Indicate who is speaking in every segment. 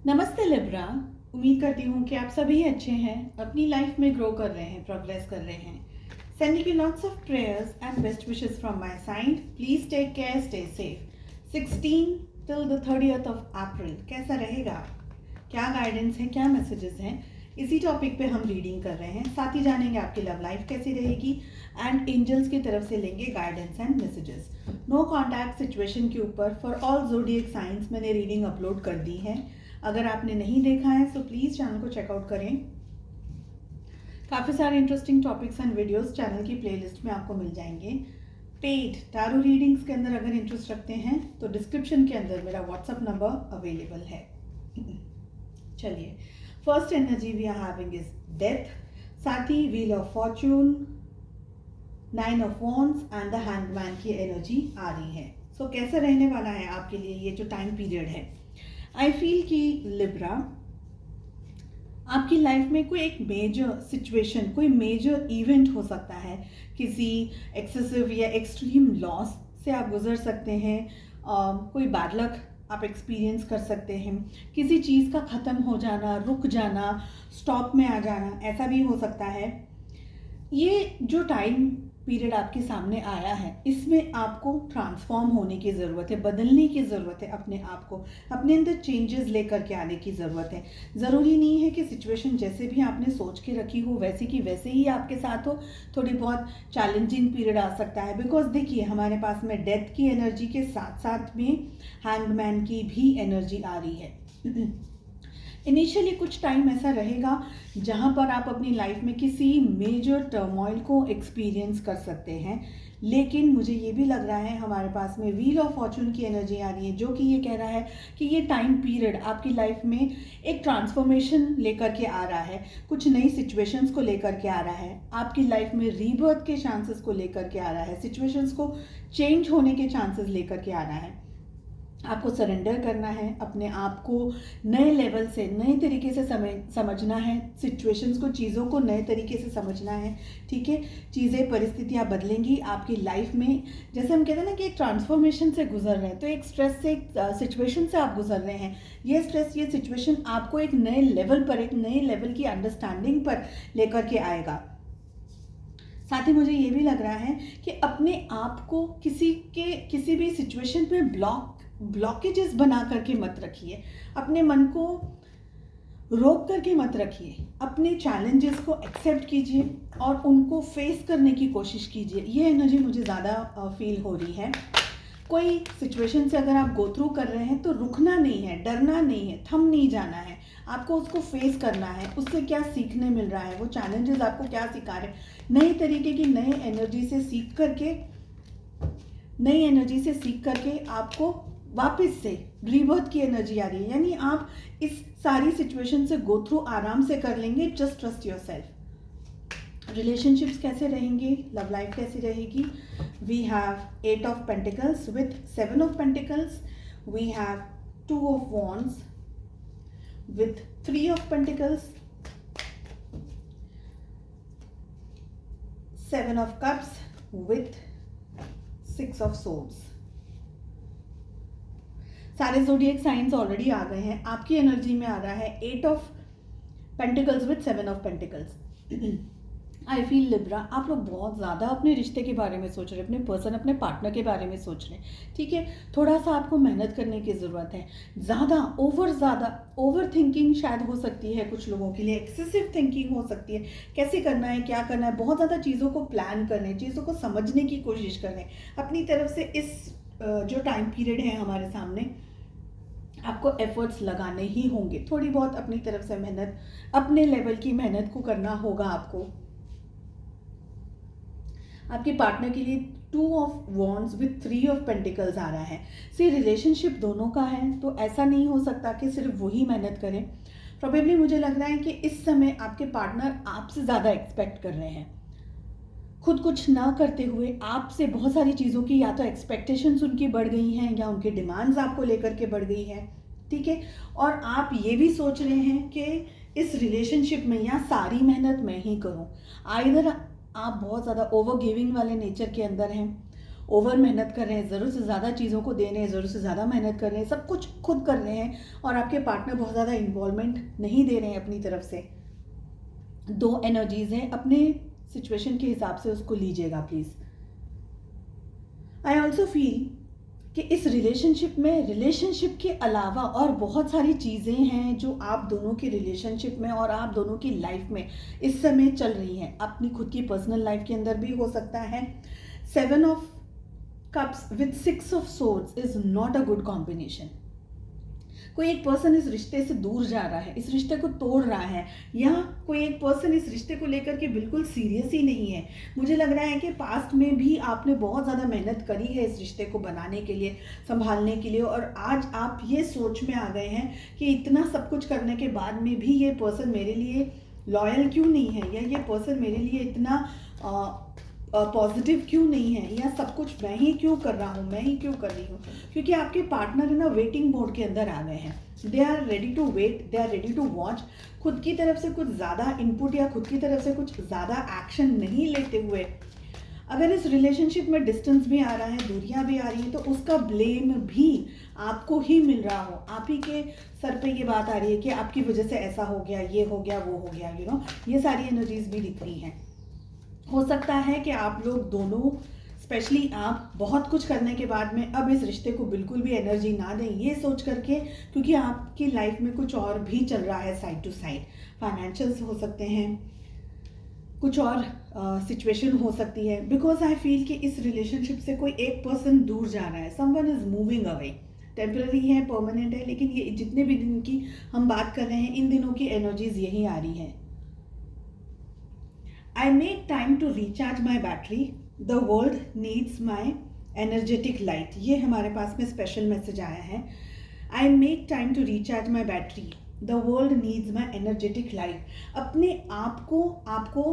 Speaker 1: नमस्ते लिब्रा। उम्मीद करती हूँ कि आप सभी अच्छे हैं, अपनी लाइफ में ग्रो कर रहे हैं, प्रोग्रेस कर रहे हैं। Sending you lots of prayers and best wishes from my side. Please take care, stay safe. 16 till the 30th of April कैसा रहेगा, क्या गाइडेंस है, क्या मैसेजेस हैं, इसी टॉपिक पे हम रीडिंग कर रहे हैं। साथ ही जानेंगे आपकी लव लाइफ कैसी रहेगी एंड एंजल्स की तरफ से लेंगे guidance and messages. No contact situation के ऊपर फॉर ऑल ज़ोडिएक साइंस मैंने रीडिंग अपलोड कर दी है। अगर आपने नहीं देखा है तो प्लीज़ चैनल को चेकआउट करें। काफ़ी सारे interesting topics and videos channel की प्लेलिस्ट में आपको मिल जाएंगे। पेड टैरो रीडिंग्स के अंदर अगर इंटरेस्ट रखते हैं तो डिस्क्रिप्शन के अंदर मेरा व्हाट्सअप नंबर अवेलेबल है। चलिए, first energy we are having is death, साथ ही wheel of fortune, 9 of wands and the hangman की एनर्जी आ रही है। सो कैसा रहने वाला है आपके लिए ये जो टाइम पीरियड है। आई फील कि लिब्रा, आपकी लाइफ में कोई एक मेजर सिचुएशन, कोई मेजर इवेंट हो सकता है। किसी एक्सेसिव या एक्सट्रीम लॉस से आप गुजर सकते हैं। कोई बैड लक आप एक्सपीरियंस कर सकते हैं। किसी चीज़ का ख़त्म हो जाना, रुक जाना, स्टॉप में आ जाना, ऐसा भी हो सकता है। ये जो टाइम पीरियड आपके सामने आया है, इसमें आपको ट्रांसफॉर्म होने की ज़रूरत है, बदलने की ज़रूरत है, अपने आप को अपने अंदर चेंजेस लेकर के आने की ज़रूरत है। ज़रूरी नहीं है कि सिचुएशन जैसे भी आपने सोच के रखी हो वैसे की वैसे ही आपके साथ हो। थोड़ी बहुत चैलेंजिंग पीरियड आ सकता है, बिकॉज देखिए हमारे पास में डेथ की एनर्जी के साथ साथ में हैंगमैन की भी एनर्जी आ रही है। इनिशियली कुछ टाइम ऐसा रहेगा जहाँ पर आप अपनी लाइफ में किसी मेजर टर्मोइल को एक्सपीरियंस कर सकते हैं। लेकिन मुझे ये भी लग रहा है हमारे पास में व्हील ऑफ फॉर्चून की एनर्जी आ रही है, जो कि ये कह रहा है कि ये टाइम पीरियड आपकी लाइफ में एक ट्रांसफॉर्मेशन लेकर के आ रहा है, कुछ नई सिचुएशंस को लेकर के आ रहा है, आपकी लाइफ में रीबर्थ के चांसेस को लेकर के आ रहा है, सिचुएशंस को चेंज होने के चांसेस लेकर के आ रहा है। आपको सरेंडर करना है, अपने आप को नए लेवल से, नए तरीके से समझना है, सिचुएशंस को, चीज़ों को नए तरीके से समझना है। ठीक है, चीज़ें, परिस्थितियाँ बदलेंगी आपकी लाइफ में। जैसे हम कहते हैं ना कि एक ट्रांसफॉर्मेशन से गुजर रहे हैं, तो एक स्ट्रेस से, एक सिचुएशन से आप गुजर रहे हैं। ये स्ट्रेस, ये सिचुएशन आपको एक नए लेवल पर, एक नए लेवल की अंडरस्टैंडिंग पर लेकर के आएगा। साथ ही मुझे ये भी लग रहा है कि अपने आप को किसी भी सिचुएशन में ब्लॉकेजेस बना करके मत रखिए, अपने मन को रोक करके मत रखिए। अपने चैलेंजेस को एक्सेप्ट कीजिए और उनको फेस करने की कोशिश कीजिए। ये एनर्जी मुझे ज़्यादा फील हो रही है। कोई सिचुएशन से अगर आप गो थ्रू कर रहे हैं तो रुकना नहीं है, डरना नहीं है, थम नहीं जाना है, आपको उसको फेस करना है। उससे क्या सीखने मिल रहा है, वो चैलेंजेस आपको क्या सिखा रहे हैं, नई तरीके की नई एनर्जी से सीख करके आपको वापस से रीबर्थ की एनर्जी आ रही है। यानी आप इस सारी सिचुएशन से गो थ्रू आराम से कर लेंगे। Just trust yourself. Relationships कैसे रहेंगे, लव लाइफ कैसी रहेगी। We have 8 of pentacles with 7 of pentacles. We have 2 of wands with 3 of pentacles, 7 of cups with 6 of swords. सारे ज़ोडिएक साइंस ऑलरेडी आ गए हैं। आपकी एनर्जी में आ रहा है 8 of pentacles with 7 of pentacles. I feel Libra, आप लोग बहुत ज़्यादा अपने रिश्ते के बारे में सोच रहे हैं, अपने पर्सन, अपने पार्टनर के बारे में सोच रहे हैं। ठीक है, थोड़ा सा आपको मेहनत करने की ज़रूरत है। ज़्यादा ओवर थिंकिंग शायद हो सकती है कुछ लोगों के लिए, एक्सेसिव थिंकिंग हो सकती है। कैसे करना है, क्या करना है, बहुत ज़्यादा चीज़ों को प्लान करने, चीज़ों को समझने की कोशिश करने अपनी तरफ से। इस जो टाइम पीरियड है हमारे सामने, आपको एफर्ट्स लगाने ही होंगे। थोड़ी बहुत अपनी तरफ से मेहनत, अपने लेवल की मेहनत को करना होगा आपको। आपके पार्टनर के लिए 2 of wands with 3 of pentacles आ रहा है। सी, रिलेशनशिप दोनों का है, तो ऐसा नहीं हो सकता कि सिर्फ वही मेहनत करें। प्रोबेबली मुझे लग रहा है कि इस समय आपके पार्टनर आपसे ज़्यादा एक्सपेक्ट कर रहे हैं। खुद कुछ ना करते हुए आपसे बहुत सारी चीज़ों की या तो एक्सपेक्टेशंस उनकी बढ़ गई हैं या उनकी डिमांड्स आपको लेकर के बढ़ गई है। ठीक है, और आप ये भी सोच रहे हैं कि इस रिलेशनशिप में या सारी मेहनत मैं ही करूं। आइदर आप बहुत ज़्यादा ओवर गिविंग वाले नेचर के अंदर हैं, ओवर मेहनत कर रहे हैं, ज़रूरत से ज़्यादा चीज़ों को दे रहे हैं, ज़रूरत से ज़्यादा मेहनत कर रहे हैं, सब कुछ खुद कर रहे हैं और आपके पार्टनर बहुत ज़्यादा इन्वॉल्वमेंट नहीं दे रहे हैं अपनी तरफ से। दो एनर्जीज़ हैं, अपने सिचुएशन के हिसाब से उसको लीजिएगा प्लीज़। आई ऑल्सो फील कि इस रिलेशनशिप के अलावा और बहुत सारी चीज़ें हैं जो आप दोनों के रिलेशनशिप में और आप दोनों की लाइफ में इस समय चल रही हैं। अपनी खुद की पर्सनल लाइफ के अंदर भी हो सकता है। 7 of cups with 6 of swords is not a good combination. कोई एक पर्सन इस रिश्ते से दूर जा रहा है, इस रिश्ते को तोड़ रहा है, या कोई एक पर्सन इस रिश्ते को लेकर के बिल्कुल सीरियस ही नहीं है। मुझे लग रहा है कि पास्ट में भी आपने बहुत ज़्यादा मेहनत करी है इस रिश्ते को बनाने के लिए, संभालने के लिए, और आज आप ये सोच में आ गए हैं कि इतना सब कुछ करने के बाद में भी ये पर्सन मेरे लिए लॉयल क्यों नहीं है, या ये पर्सन मेरे लिए इतना पॉजिटिव क्यों नहीं है, या सब कुछ मैं ही क्यों कर रहा हूँ, मैं ही क्यों कर रही हूँ। क्योंकि आपके पार्टनर है ना वेटिंग मोड के अंदर आ गए हैं। They are ready to wait, they are ready to watch. खुद की तरफ से कुछ ज़्यादा इनपुट या खुद की तरफ से कुछ ज़्यादा एक्शन नहीं लेते हुए अगर इस रिलेशनशिप में डिस्टेंस भी आ रहा है, दूरियां भी आ रही हैं, तो उसका ब्लेम भी आपको ही मिल रहा हो। आप ही के सर पे ये बात आ रही है कि आपकी वजह से ऐसा हो गया, ये हो गया, वो हो गया, यू नो, ये सारी एनर्जीज भी दिख रही हैं। हो सकता है कि आप लोग दोनों, स्पेशली आप, बहुत कुछ करने के बाद में अब इस रिश्ते को बिल्कुल भी एनर्जी ना दें, ये सोच करके, क्योंकि आपकी लाइफ में कुछ और भी चल रहा है साइड टू साइड। फाइनेंशियल्स हो सकते हैं, कुछ और सिचुएशन हो सकती है। बिकॉज आई फील कि इस रिलेशनशिप से कोई एक पर्सन दूर जा रहा है, someone is moving away. Temporary है, परमानेंट है, लेकिन ये जितने भी दिन की हम बात कर रहे हैं, इन दिनों की एनर्जीज यही आ रही है। I make time to recharge my battery. The world needs my energetic light. ये हमारे पास में स्पेशल मैसेज आया है। I make time to recharge my battery. The world needs my energetic light. अपने आप को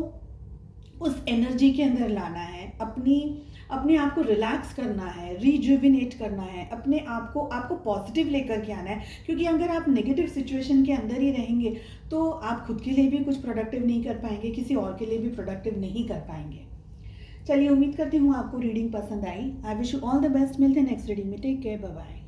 Speaker 1: उस एनर्जी के अंदर लाना है, अपने आप को रिलैक्स करना है, रिजुविनेट करना है, अपने आप को पॉजिटिव लेकर के आना है। क्योंकि अगर आप नेगेटिव सिचुएशन के अंदर ही रहेंगे तो आप खुद के लिए भी कुछ प्रोडक्टिव नहीं कर पाएंगे, किसी और के लिए भी प्रोडक्टिव नहीं कर पाएंगे। चलिए, उम्मीद करती हूँ आपको रीडिंग पसंद आई। I wish you all the best. मिलते हैं नेक्स्ट रीडिंग में। Take care, bye bye.